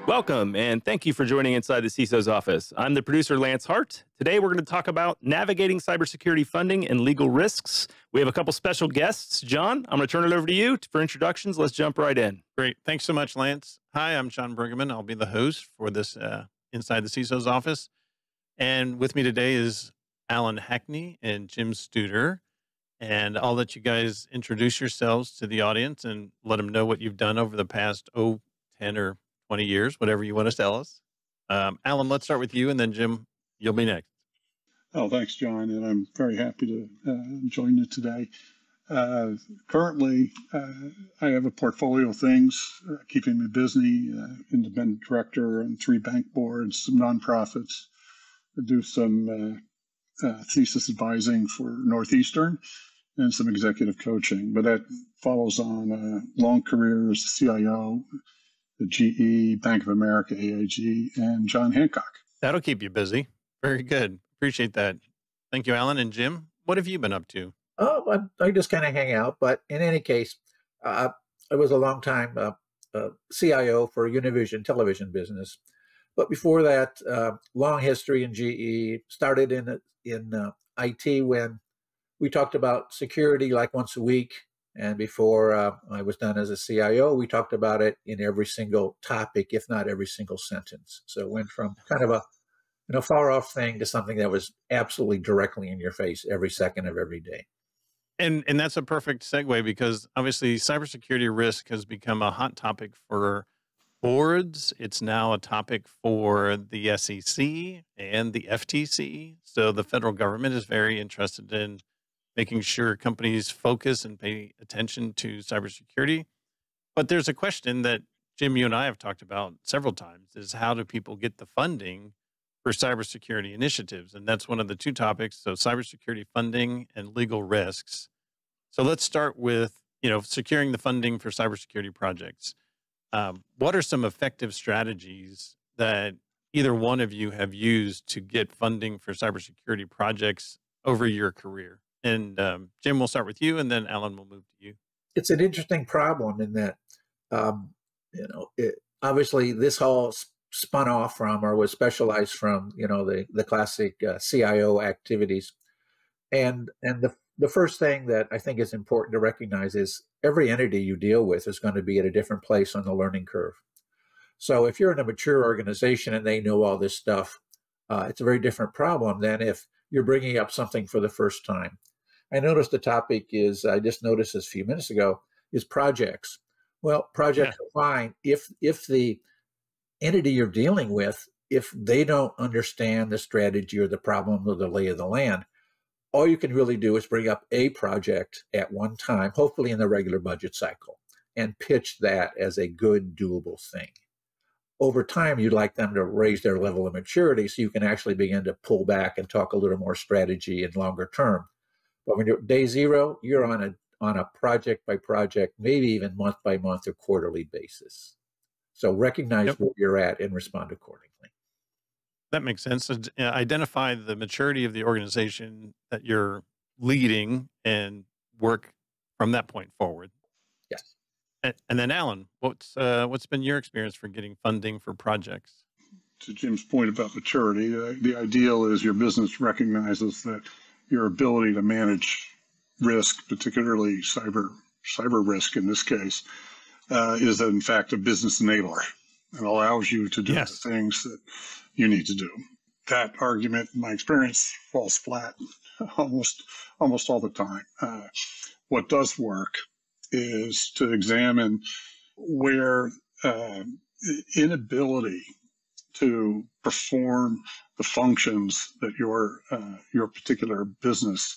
Welcome, and thank you for joining Inside the CISO's office. I'm the producer, Lance Hart. Today, we're going to talk about navigating cybersecurity funding and legal risks. We have a couple special guests. John, I'm going to turn it over to you for introductions. Let's jump right in. Great. Thanks so much, Lance. Hi, I'm John Brueggemann. I'll be the host for this Inside the CISO's office. And with me today is Alan Hackney and Jim Studer. And I'll let you guys introduce yourselves to the audience and let them know what you've done over the past, 10 or 20 years, whatever you want to tell us. Alan, let's start with you, and then Jim, you'll be next. Oh, thanks, John, and I'm very happy to join you today. Currently, I have a portfolio of things keeping me busy, independent director on 3 bank boards, some nonprofits. I do some thesis advising for Northeastern and some executive coaching, but that follows on long career as CIO, the GE, Bank of America, AIG, and John Hancock. That'll keep you busy. Very good. Appreciate that. Thank you, Alan. And Jim, what have you been up to? Oh, I just kind of hang out. But in any case, I was a long time CIO for Univision television business. But before that, long history in GE. Started in IT when we talked about security like once a week. And before I was done as a CIO, we talked about it in every single topic, if not every single sentence. So it went from kind of a far off thing to something that was absolutely directly in your face every second of every day. And that's a perfect segue, because obviously cybersecurity risk has become a hot topic for boards. It's now a topic for the SEC and the FTC. So the federal government is very interested in making sure companies focus and pay attention to cybersecurity. But there's a question that, Jim, you and I have talked about several times, is how do people get the funding for cybersecurity initiatives? And that's one of the 2 topics. So cybersecurity funding and legal risks. So let's start with, securing the funding for cybersecurity projects. What are some effective strategies that either one of you have used to get funding for cybersecurity projects over your career? And Jim, we'll start with you, and then Alan will move to you. It's an interesting problem in that, obviously this all spun off from or was specialized from, the classic CIO activities. And the first thing that I think is important to recognize is every entity you deal with is going to be at a different place on the learning curve. So if you're in a mature organization and they know all this stuff, it's a very different problem than if you're bringing up something for the first time. I noticed the topic is, I just noticed this a few minutes ago, is projects. Well, projects are fine if the entity you're dealing with, if they don't understand the strategy or the problem or the lay of the land, all you can really do is bring up a project at one time, hopefully in the regular budget cycle, and pitch that as a good, doable thing. Over time, you'd like them to raise their level of maturity so you can actually begin to pull back and talk a little more strategy and longer term. But when you're day 0, you're on a project by project, maybe even month by month or quarterly basis. So recognize where you're at and respond accordingly. That makes sense. Identify the maturity of the organization that you're leading and work from that point forward. Yes. And then Alan, what's been your experience for getting funding for projects? To Jim's point about maturity, the ideal is your business recognizes that your ability to manage risk, particularly cyber risk in this case, is in fact a business enabler and allows you to do the things that you need to do. That argument, in my experience, falls flat almost all the time. What does work is to examine where inability to perform the functions that your particular business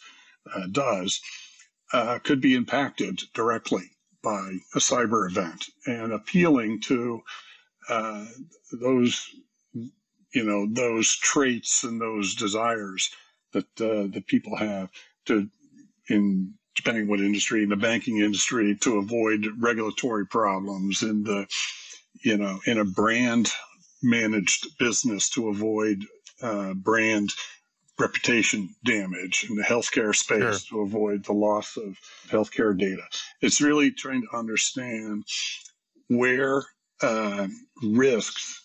does could be impacted directly by a cyber event, and appealing to those traits and those desires that people have depending on what industry, in the banking industry, to avoid regulatory problems, in a brand managed business to avoid brand reputation damage, in the healthcare space to avoid the loss of healthcare data. It's really trying to understand where risks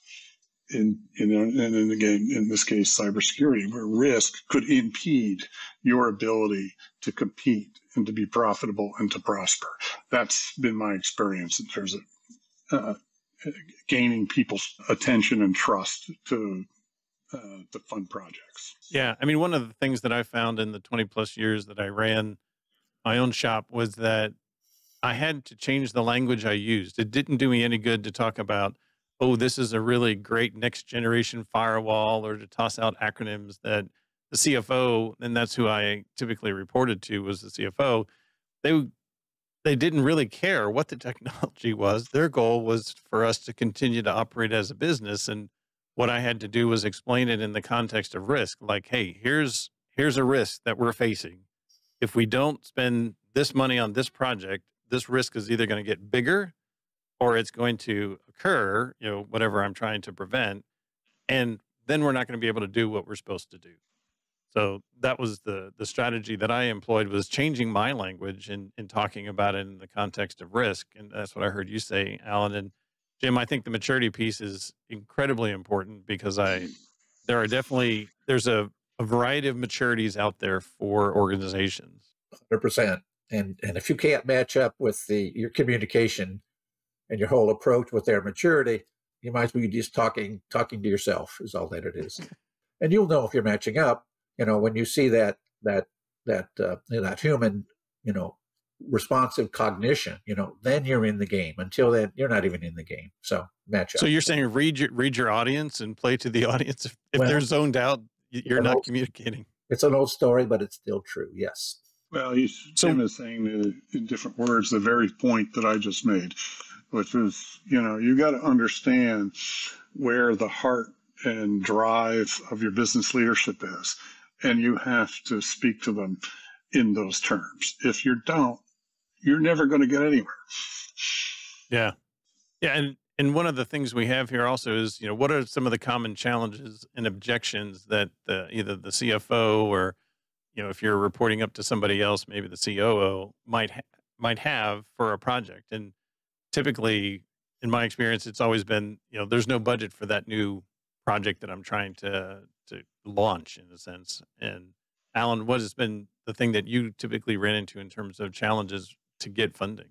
and again, in this case, cybersecurity, where risk could impede your ability to compete and to be profitable and to prosper. That's been my experience in terms of gaining people's attention and trust to fund projects. Yeah. I mean, one of the things that I found in the 20 plus years that I ran my own shop was that I had to change the language I used. It didn't do me any good to talk about, oh, this is a really great next generation firewall, or to toss out acronyms that the CFO, and that's who I typically reported to, was the CFO. They didn't really care what the technology was. Their goal was for us to continue to operate as a business. And what I had to do was explain it in the context of risk. Like, hey, here's a risk that we're facing. If we don't spend this money on this project, this risk is either going to get bigger or it's going to occur, whatever I'm trying to prevent. And then we're not going to be able to do what we're supposed to do. So that was the strategy that I employed, was changing my language and talking about it in the context of risk. And that's what I heard you say, Alan. And Jim, I think the maturity piece is incredibly important, because there's a variety of maturities out there for organizations. 100%. And if you can't match up with your communication and your whole approach with their maturity, you might as well be just talking to yourself, is all that it is. And you'll know if you're matching up, when you see that human, responsive cognition, then you're in the game. Until then, you're not even in the game. So match up. So you're saying read your audience and play to the audience. If they're zoned out, you're not communicating. It's an old story, but it's still true. Yes. Well, Jim is saying in different words the very point that I just made, which is, you got to understand where the heart and drive of your business leadership is, and you have to speak to them in those terms. If you don't, you're never going to get anywhere. Yeah. Yeah. And one of the things we have here also is, what are some of the common challenges and objections that either the CFO or, if you're reporting up to somebody else, maybe the COO might have for a project. And typically, in my experience, it's always been, there's no budget for that new project that I'm trying to launch, in a sense. And Alan, what has been the thing that you typically ran into in terms of challenges to get funding?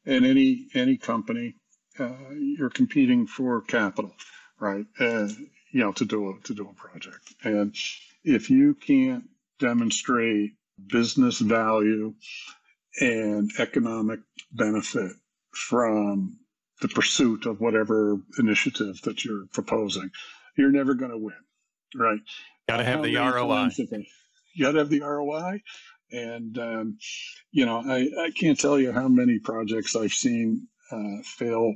In any company, you're competing for capital, right? To do a project. And if you can't demonstrate business value and economic benefit from the pursuit of whatever initiative that you're proposing, you're never going to win, right? Got to have the ROI. You got to have the ROI. And, I can't tell you how many projects I've seen fail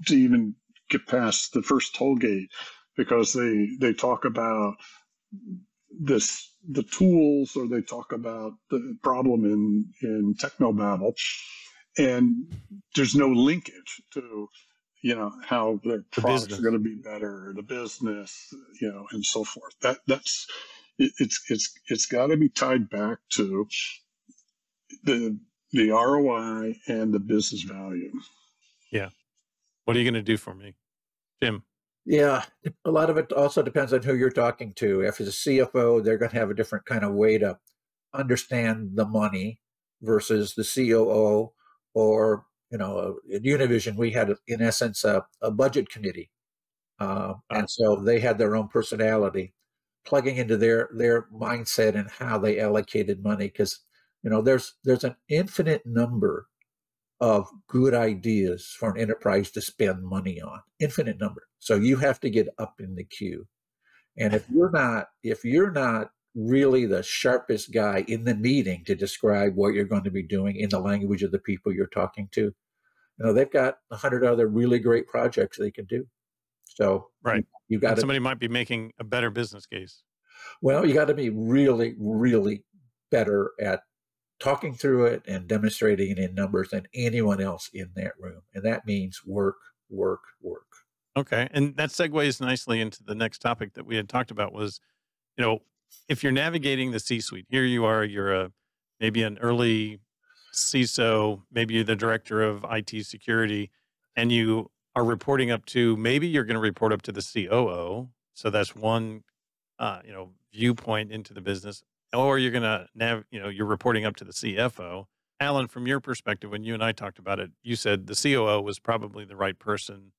to even get past the first toll gate, because they talk about the tools, or they talk about the problem in Technobabble, and there's no linkage to how their products are going to be better, the business, and so forth. It's got to be tied back to the ROI and the business value. Yeah. What are you going to do for me, Jim? Yeah, a lot of it also depends on who you're talking to. If it's a CFO, they're going to have a different kind of way to understand the money versus the COO, or, in Univision, we had, in essence, a budget committee. And so they had their own personality, plugging into their mindset and how they allocated money. Because, there's an infinite number of good ideas for an enterprise to spend money on, infinite number. So you have to get up in the queue. And if you're not really the sharpest guy in the meeting to describe what you're going to be doing in the language of the people you're talking to, they've got 100 other really great projects they can do. So right, you got somebody might be making a better business case. Well, you got to be really, really better at talking through it and demonstrating it in numbers than anyone else in that room. And that means work, work, work. Okay. And that segues nicely into the next topic that we had talked about was, if you're navigating the C-suite, here you are, you're maybe an early CISO, maybe you're the director of IT security, and you are reporting up to, maybe you're going to report up to the COO. So that's one, viewpoint into the business, or you're going to you're reporting up to the CFO. Alan, from your perspective, when you and I talked about it, you said the COO was probably the right person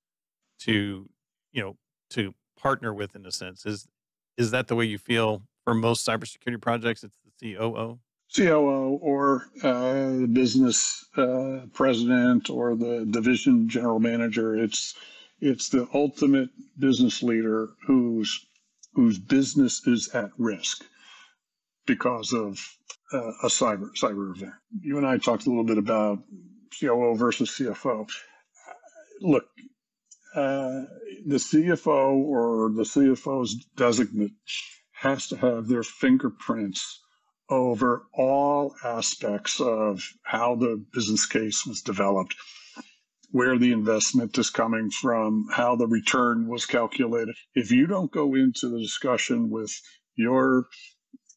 to partner with, in a sense. Is that the way you feel for most cybersecurity projects? It's the COO? COO or the business president or the division general manager. It's the ultimate business leader whose business is at risk because of a cyber event. You and I talked a little bit about COO versus CFO. Look, the CFO or the CFO's designate has to have their fingerprints over all aspects of how the business case was developed, where the investment is coming from, how the return was calculated. If you don't go into the discussion with your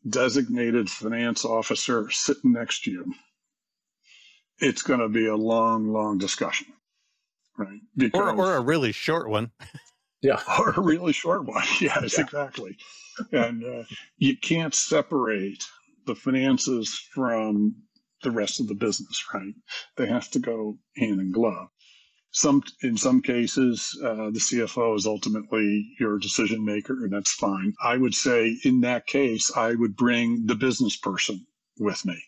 designated finance officer sitting next to you, it's going to be a long, long discussion, right? Or a really short one. Yeah. Or a really short one. Yes, yeah. Exactly. And you can't separate the finances from the rest of the business, right? They have to go hand in glove. In some cases, the CFO is ultimately your decision maker, and that's fine. I would say in that case, I would bring the business person with me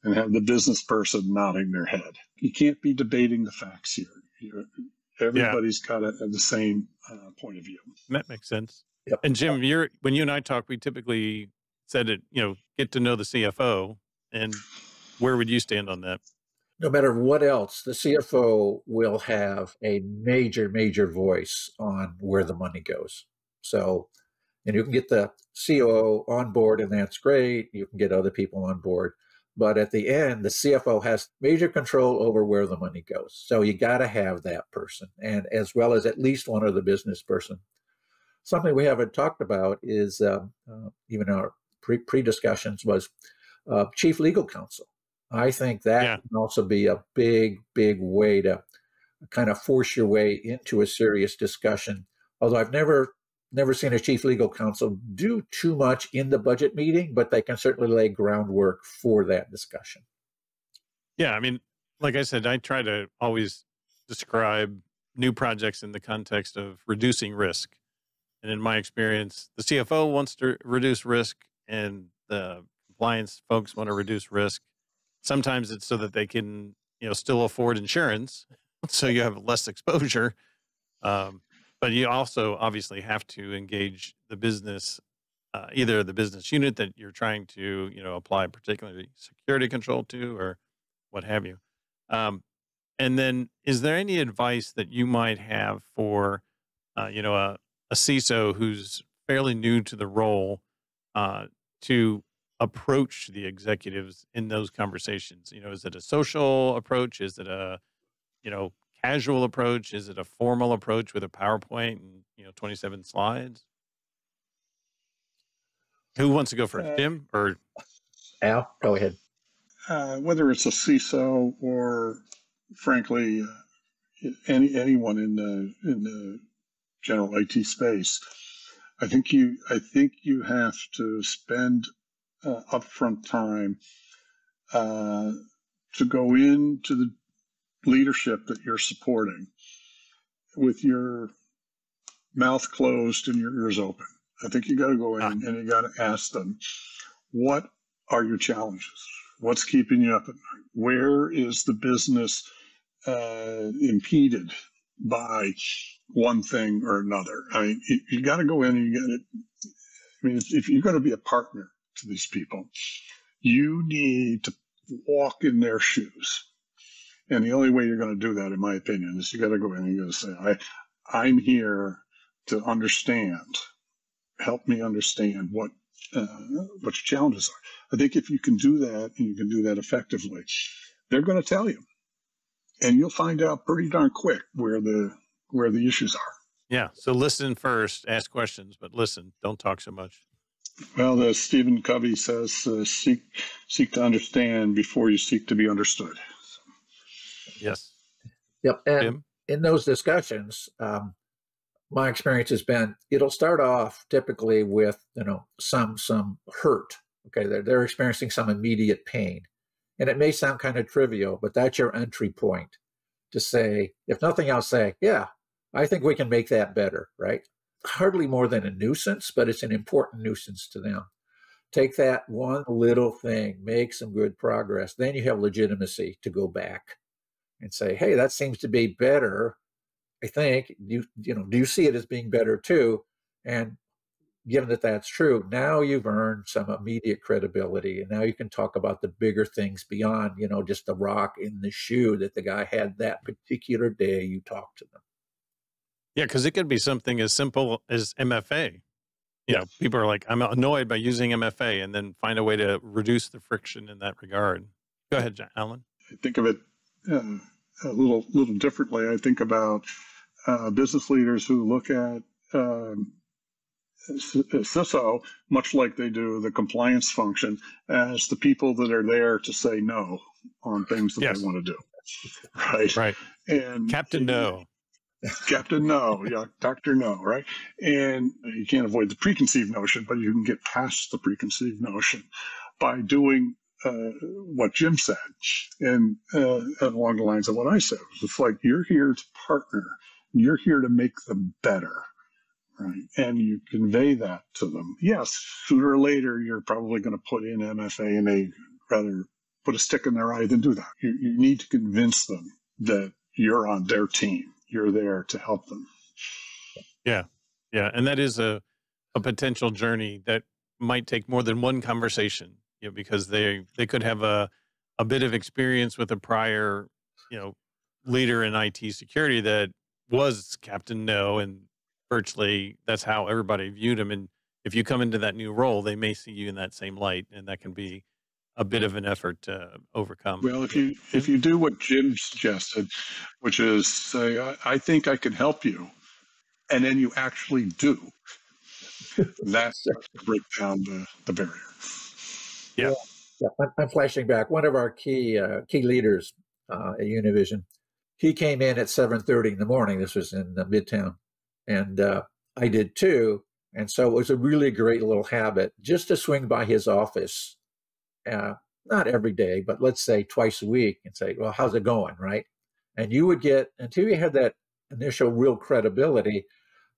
and have the business person nodding their head. You can't be debating the facts here. Everybody's got to have the same point of view. That makes sense. Yep. And Jim, when you and I talk, we typically said it, get to know the CFO. And where would you stand on that? No matter what else, the CFO will have a major, major voice on where the money goes. So, and you can get the COO on board, and that's great. You can get other people on board. But at the end, the CFO has major control over where the money goes. So you got to have that person, and as well as at least one other business person. Something we haven't talked about is, even our pre-discussions, was chief legal counsel. I think that can also be a big, big way to kind of force your way into a serious discussion. Although I've never seen a chief legal counsel do too much in the budget meeting, but they can certainly lay groundwork for that discussion. Yeah, I mean, like I said, I try to always describe new projects in the context of reducing risk. And in my experience, the CFO wants to reduce risk and the compliance folks want to reduce risk. Sometimes it's so that they can, still afford insurance, so you have less exposure. But you also obviously have to engage the business, either the business unit that you're trying to, apply particularly security control to, or what have you. And then, is there any advice that you might have for, a CISO who's fairly new to the role, to approach the executives in those conversations? Is it a social approach? Is it a, casual approach? Is it a formal approach with a PowerPoint and, 27 slides? Who wants to go first, Jim or Al? Go ahead. Whether it's a CISO or, frankly, anyone in the general IT space, I think you have to spend upfront time to go into the leadership that you're supporting with your mouth closed and your ears open. I think you got to go in and you got to ask them, what are your challenges? What's keeping you up at night? Where is the business impeded by one thing or another? I mean, you got to go in and you got to, if you're going to be a partner to these people, you need to walk in their shoes. And the only way you're going to do that, in my opinion, is you got to go in and you got to say, I'm here to understand, help me understand what your challenges are. I think if you can do that and you can do that effectively, they're going to tell you, and you'll find out pretty darn quick where the issues are. Yeah. So listen first, ask questions, but listen, don't talk so much. Well, Stephen Covey says, seek to understand before you seek to be understood. Yes. Yep. And Jim? in those discussions, my experience has been it'll start off typically with some hurt. Okay, they're experiencing some immediate pain, and it may sound kind of trivial, but that's your entry point to say, if nothing else, say, yeah, I think we can make that better, right? Hardly more than a nuisance, but it's an important nuisance to them. Take that one little thing, make some good progress. Then you have legitimacy to go back and say, hey, that seems to be better. I think, do you see it as being better too? And given that that's true, now you've earned some immediate credibility. And now you can talk about the bigger things beyond, just the rock in the shoe that the guy had that particular day you talked to them. Yeah, because it could be something as simple as MFA. People are like, I'm annoyed by using MFA, and then find a way to reduce the friction in that regard. Go ahead, Alan. I think of it a little differently. I think about business leaders who look at CISO, much like they do the compliance function, as the people that are there to say no on things that they want to do. Right. And Captain No. Captain No, yeah, Dr. No, right? And you can't avoid the preconceived notion, but you can get past the preconceived notion by doing what Jim said, and along the lines of what I said. It's like, you're here to partner. You're here to make them better, right? And you convey that to them. Yes, sooner or later, you're probably going to put in MFA, and they rather put a stick in their eye than do that. You need to convince them that you're on their team. You're there to help them. Yeah. And that is a potential journey that might take more than one conversation, because they could have a bit of experience with a prior, leader in IT security that was Captain No, and virtually that's how everybody viewed him. And if you come into that new role, they may see you in that same light, and that can be a bit of an effort to overcome. Well, if you do what Jim suggested, which is say, I think I can help you, and then you actually do, that break down the barrier. Yeah. I'm flashing back. One of our key leaders at Univision, he came in at 7:30 in the morning. This was in Midtown, and I did too. And so it was a really great little habit just to swing by his office. Not every day, but let's say twice a week, and say, well, how's it going, right? And you would get, until you had that initial real credibility,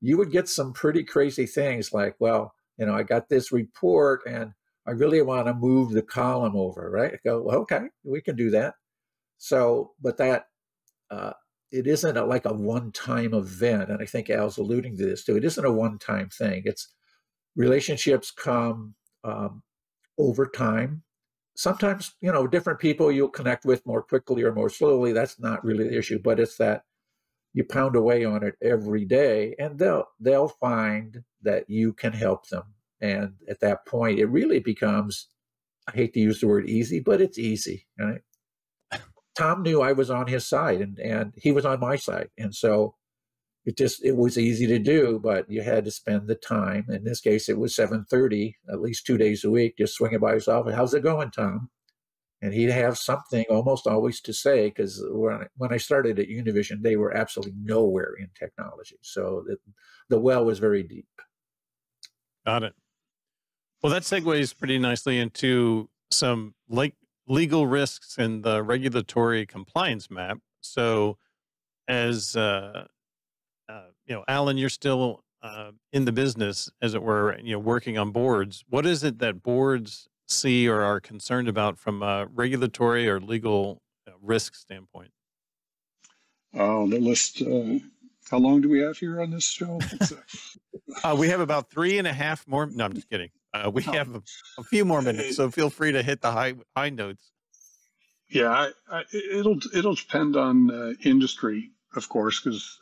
you would get some pretty crazy things like, well, I got this report and I really want to move the column over, right? I go, well, okay, we can do that. So, but that, it isn't like a one-time event. And I think Al's alluding to this too. It isn't a one-time thing. It's relationships come over time. Sometimes, different people you'll connect with more quickly or more slowly. That's not really the issue, but it's that you pound away on it every day, and they'll find that you can help them. And at that point, it really becomes, I hate to use the word easy, but it's easy, right? Tom knew I was on his side, and he was on my side. And so it was easy to do, but you had to spend the time. In this case, it was 7:30, at least 2 days a week, just swinging by his office. How's it going, Tom? And he'd have something almost always to say, because when I started at Univision, they were absolutely nowhere in technology. So the well was very deep. Got it. Well, that segues pretty nicely into some legal risks and the regulatory compliance map. So as Alan, you're still in the business, as it were, working on boards. What is it that boards see or are concerned about from a regulatory or legal risk standpoint? Oh, the list. How long do we have here on this show? We have about 3.5 more. No, I'm just kidding. We have a few more minutes, so feel free to hit the high notes. Yeah, it'll depend on industry, of course, because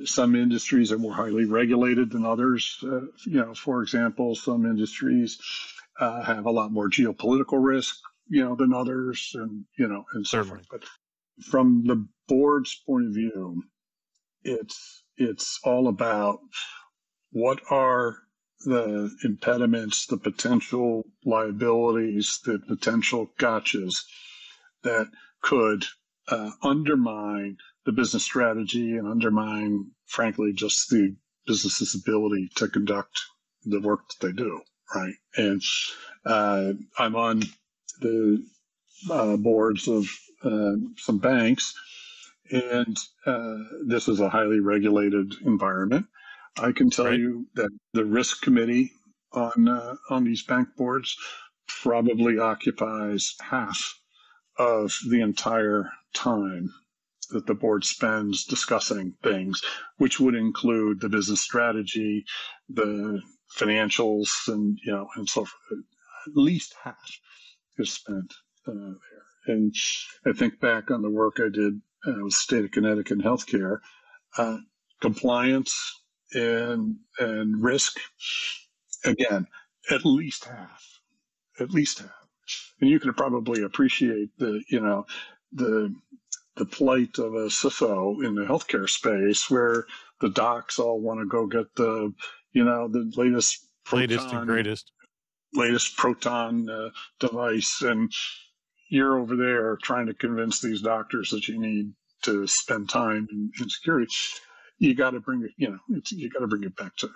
some industries are more highly regulated than others. For example, some industries have a lot more geopolitical risk, than others, and and so forth. But from the board's point of view, it's all about what are the impediments, the potential liabilities, the potential gotchas that could undermine the business strategy and undermine, frankly, just the business's ability to conduct the work that they do, right? And I'm on the boards of some banks, and this is a highly regulated environment. I can tell you that the risk committee on these bank boards probably occupies half of the entire time that the board spends discussing things, which would include the business strategy, the financials, and so forth. At least half is spent there. And I think back on the work I did with the state of Connecticut in healthcare, compliance and risk, again, at least half. And you can probably appreciate the plight of a CISO in the healthcare space, where the docs all want to go get the latest proton device, and you're over there trying to convince these doctors that you need to spend time in security. You got to bring it, you got to bring it back to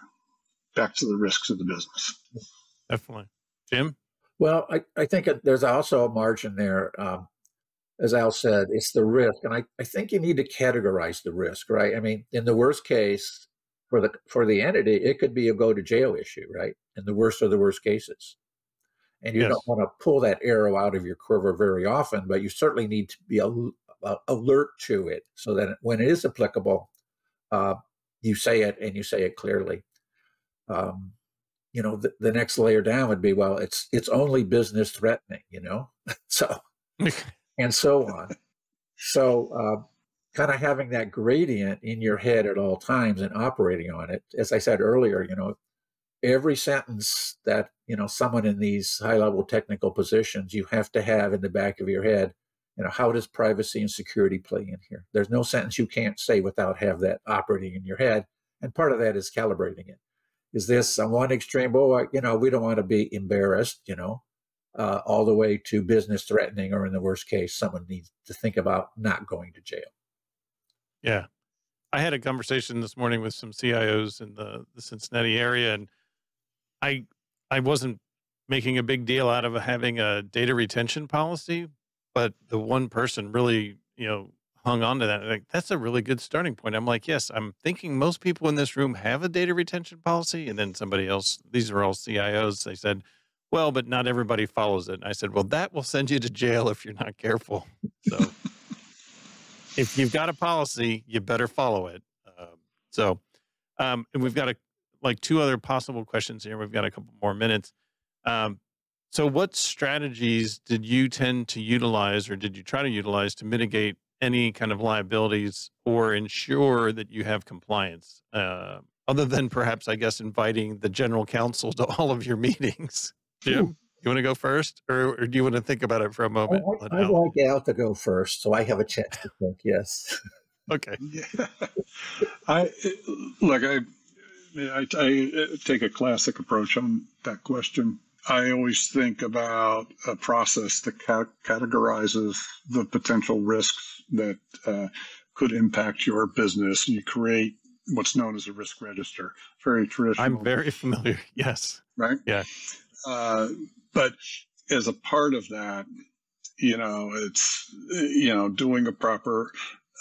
the risks of the business. Definitely. Jim? Well, I think there's also a margin there. As Al said, it's the risk. And I think you need to categorize the risk, right? I mean, in the worst case, for the entity, it could be a go to jail issue, right? In the worst of the worst cases. And you don't want to pull that arrow out of your quiver very often, but you certainly need to be alert to it so that when it is applicable, you say it, and you say it clearly. The next layer down would be, well, it's only business threatening, so and so on. So kind of having that gradient in your head at all times and operating on it. As I said earlier, every sentence that, someone in these high-level technical positions, you have to have in the back of your head, how does privacy and security play in here? There's no sentence you can't say without have that operating in your head. And part of that is calibrating it. Is this on one extreme? Oh, we don't want to be embarrassed, all the way to business threatening, or in the worst case, someone needs to think about not going to jail. Yeah. I had a conversation this morning with some CIOs in the Cincinnati area, and I wasn't making a big deal out of having a data retention policy, but the one person really, hung on to that. Like, that's a really good starting point. I'm like, yes, I'm thinking most people in this room have a data retention policy. And then somebody else, these are all CIOs, they said, well, but not everybody follows it. And I said, well, that will send you to jail if you're not careful. So if you've got a policy, you better follow it. And we've got two other possible questions here. We've got a couple more minutes. So what strategies did you tend to utilize, or did you try to utilize, to mitigate any kind of liabilities or ensure that you have compliance, other than perhaps, I guess, inviting the general counsel to all of your meetings? Jim, you want to go first, or do you want to think about it for a moment? I'd like Al to go first, so I have a chance to think. Yes. Okay. Yeah. I take a classic approach on that question. I always think about a process that categorizes the potential risks that could impact your business. You create what's known as a risk register. Very traditional. I'm very familiar. Yes. Right? Yeah. But as a part of that, it's, doing a proper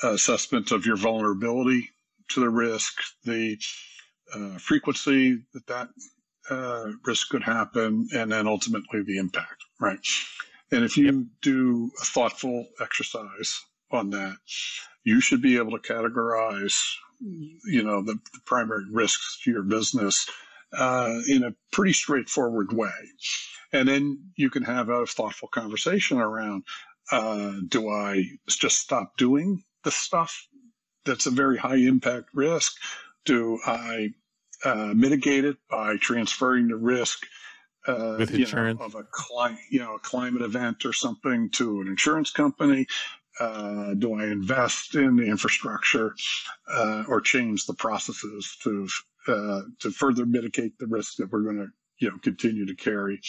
assessment of your vulnerability to the risk, the frequency that risk could happen, and then ultimately the impact, right? And if you do a thoughtful exercise on that, you should be able to categorize, the primary risks to your business in a pretty straightforward way. And then you can have a thoughtful conversation around, do I just stop doing the stuff that's a very high impact risk? Do I mitigate it by transferring the risk with insurance of a climate event or something to an insurance company? Do I invest in the infrastructure or change the processes to further mitigate the risk that we're going to continue to carry?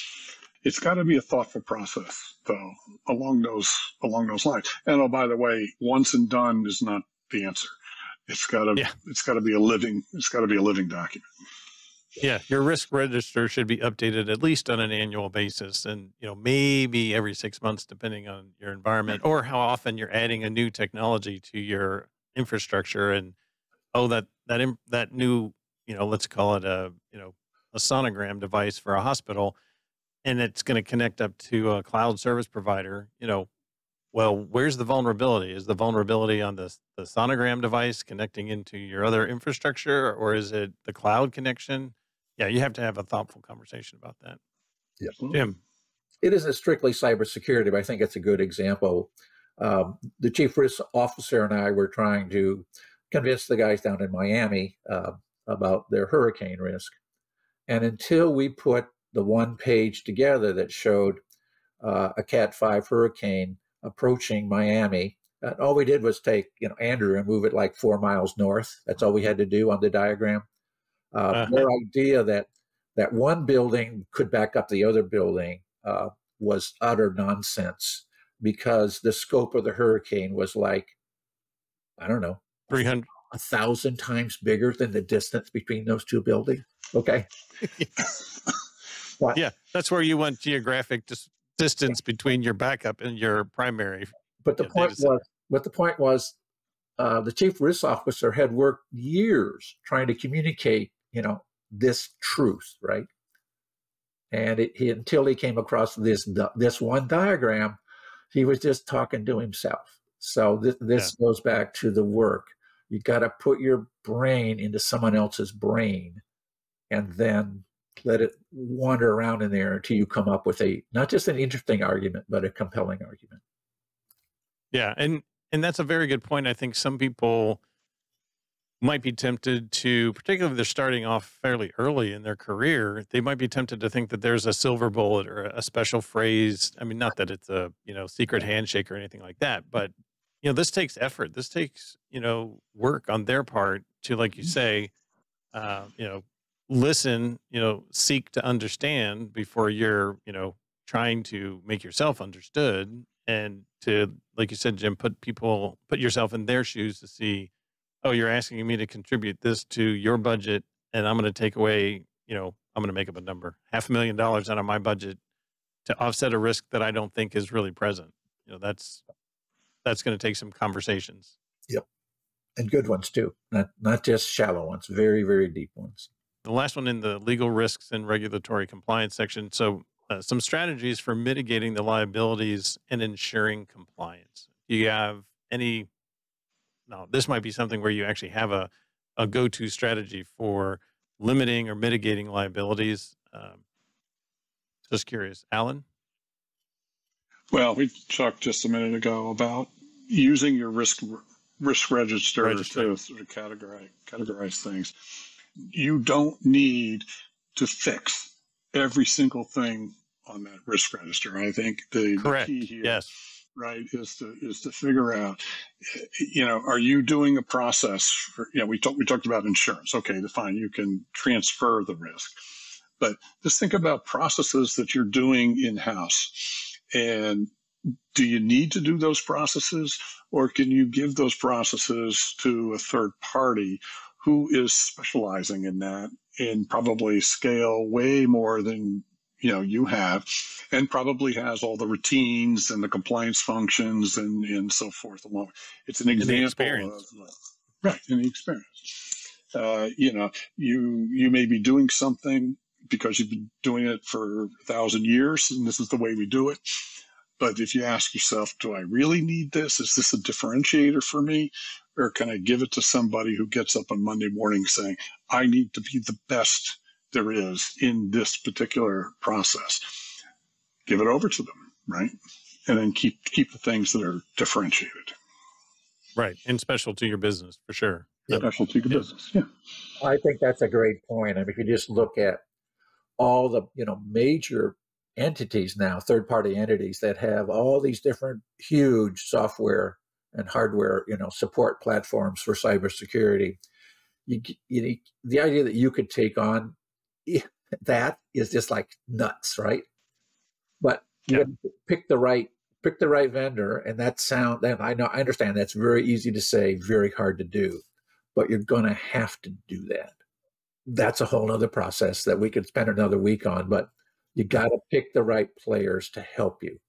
It's got to be a thoughtful process, though, along those lines. And by the way, once and done is not the answer. It's Yeah. got to be a living document. Yeah, your risk register should be updated at least on an annual basis, and maybe every 6 months, depending on your environment or how often you're adding a new technology to your infrastructure. And that new, let's call it a sonogram device for a hospital, and it's going to connect up to a cloud service provider. Well, where's the vulnerability? Is the vulnerability on the sonogram device connecting into your other infrastructure, or is it the cloud connection? Yeah, you have to have a thoughtful conversation about that. Yeah. Jim. It isn't strictly cybersecurity, but I think it's a good example. The chief risk officer and I were trying to convince the guys down in Miami about their hurricane risk. And until we put the one page together that showed a Cat 5 hurricane approaching Miami, all we did was take Andrew and move it like 4 miles north. That's all we had to do on the diagram. Their idea that one building could back up the other building was utter nonsense, because the scope of the hurricane was like, I don't know, 300, 1,000 times bigger than the distance between those two buildings. Okay. Yeah, that's where you want geographic distance between your backup and your primary. But the point was, the chief risk officer had worked years trying to communicate, this truth, right? And until he came across this one diagram, he was just talking to himself. So this goes back to the work. You got to put your brain into someone else's brain, and then let it wander around in there until you come up with not just an interesting argument, but a compelling argument. Yeah, and that's a very good point. I think some people might be tempted to, particularly if they're starting off fairly early in their career, they might be tempted to think that there's a silver bullet or a special phrase. I mean, not that it's a secret handshake or anything like that, but this takes effort. This takes work on their part to, like you say, listen, seek to understand before you're trying to make yourself understood, and to, like you said, Jim, put yourself in their shoes to see, oh, you're asking me to contribute this to your budget, and I'm going to take away, I'm going to make up a number, $500,000 out of my budget to offset a risk that I don't think is really present. That's going to take some conversations. Yep. And good ones too, not just shallow ones, very, very deep ones. The last one in the legal risks and regulatory compliance section. So some strategies for mitigating the liabilities and ensuring compliance. Do you have any? No, this might be something where you actually have a go-to strategy for limiting or mitigating liabilities. Just curious. Alan? Well, we talked just a minute ago about using your risk register to sort of categorize things. You don't need to fix every single thing on that risk register. I think the key here, right, is to figure out, are you doing a process for, we talked about insurance. Okay, fine, you can transfer the risk, but just think about processes that you're doing in-house. And do you need to do those processes, or can you give those processes to a third party who is specializing in that and probably scale way more than you have, and probably has all the routines and the compliance functions and so forth along. It's an example of right in the experience. You may be doing something because you've been doing it for 1,000 years, and this is the way we do it. But if you ask yourself, do I really need this? Is this a differentiator for me? Or can I give it to somebody who gets up on Monday morning saying, I need to be the best there is in this particular process? Give it over to them, right? And then keep the things that are differentiated. Right, and special to your business, for sure. Special to your business, yeah. I think that's a great point. I mean, if you just look at all the major entities now, third-party entities that have all these different huge software and hardware, support platforms for cybersecurity. The idea that you could take on that is just like nuts, right? But you have to pick the right pick the right vendor. And I understand that's very easy to say, very hard to do, but you're going to have to do that. That's a whole other process that we could spend another week on, but you got to pick the right players to help you.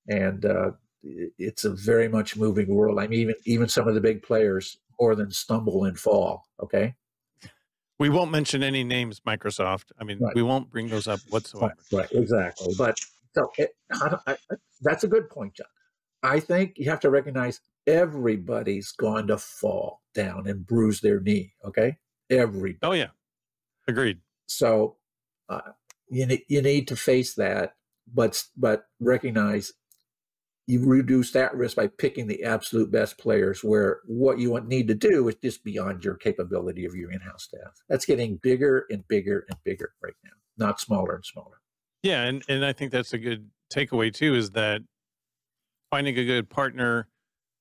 And it's a very much moving world. I mean, even some of the big players more than stumble and fall. Okay. We won't mention any names, Microsoft. I mean, Right. we won't bring those up whatsoever. Right, exactly. But so that's a good point, John. I think you have to recognize everybody's going to fall down and bruise their knee. Okay, everybody. Oh yeah, agreed. So you need to face that, but recognize you reduce that risk by picking the absolute best players, where what you need to do is just beyond your capability of your in-house staff. That's getting bigger and bigger and bigger right now, not smaller and smaller. Yeah, and I think that's a good takeaway too, is that finding a good partner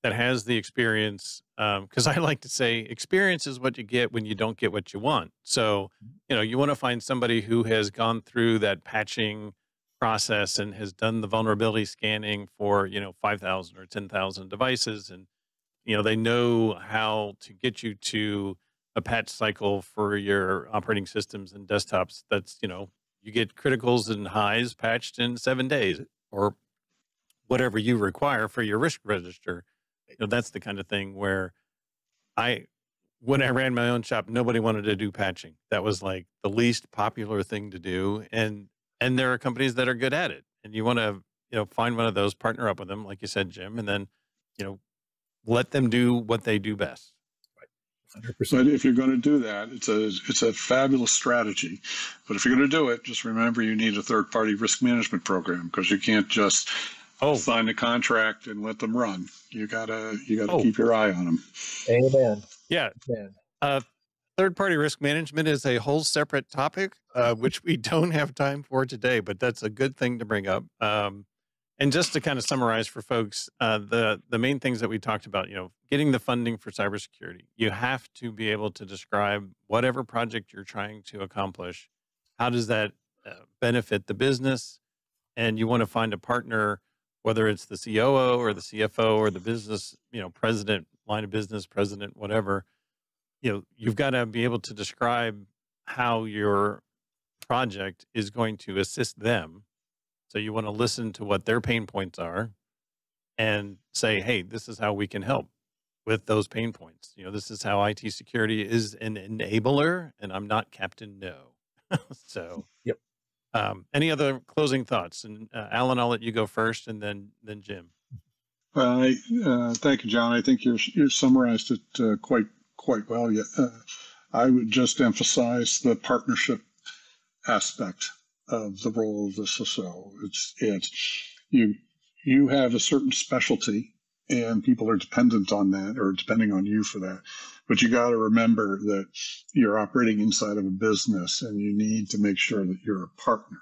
that has the experience, because I like to say experience is what you get when you don't get what you want. So, you want to find somebody who has gone through that patching process and has done the vulnerability scanning for 5,000 or 10,000 devices, and they know how to get you to a patch cycle for your operating systems and desktops. That's you get criticals and highs patched in 7 days or whatever you require for your risk register. That's the kind of thing where when I ran my own shop, nobody wanted to do patching. That was like the least popular thing to do, and there are companies that are good at it, and you want to, find one of those, partner up with them, like you said, Jim, and then, let them do what they do best. Right. 100%. But if you're going to do that, it's a fabulous strategy. But if you're going to do it, just remember you need a third-party risk management program, because you can't just sign a contract and let them run. You gotta keep your eye on them. Amen. Yeah. Amen. Third-party risk management is a whole separate topic, which we don't have time for today, but that's a good thing to bring up. And just to kind of summarize for folks, the main things that we talked about, getting the funding for cybersecurity. You have to be able to describe whatever project you're trying to accomplish. How does that benefit the business? And you want to find a partner, whether it's the COO or the CFO or the business, president, line of business president, whatever. You've got to be able to describe how your project is going to assist them. So you want to listen to what their pain points are and say, hey, this is how we can help with those pain points. This is how IT security is an enabler, and I'm not Captain No. So, yep. Any other closing thoughts? And Alan, I'll let you go first, and then Jim. Thank you, John. I think you summarized it quite well. I would just emphasize the partnership aspect of the role of the CISO. You have a certain specialty, and people are dependent on that, or depending on you for that. But you got to remember that you're operating inside of a business, and you need to make sure that you're a partner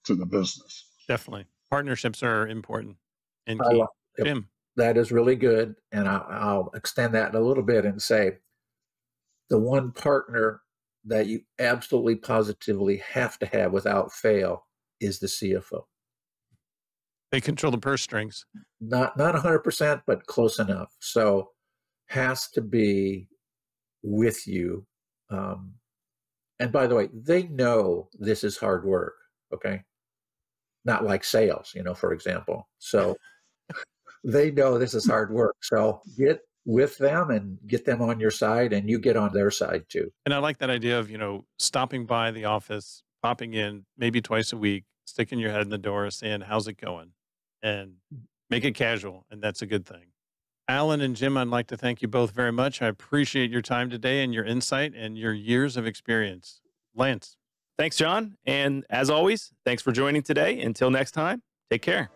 to the business. Definitely, partnerships are important and key. Jim, that is really good, and I'll extend that a little bit and say the one partner that you absolutely positively have to have without fail is the CFO. They control the purse strings. Not 100%, but close enough. So has to be with you. And by the way, they know this is hard work, okay? Not like sales, for example. So they know this is hard work. So get with them and get them on your side, and you get on their side too. And I like that idea of, stopping by the office, popping in maybe twice a week, sticking your head in the door, saying, how's it going? And make it casual. And that's a good thing. Alan and Jim, I'd like to thank you both very much. I appreciate your time today and your insight and your years of experience. Lance. Thanks, John. And as always, thanks for joining today. Until next time, take care.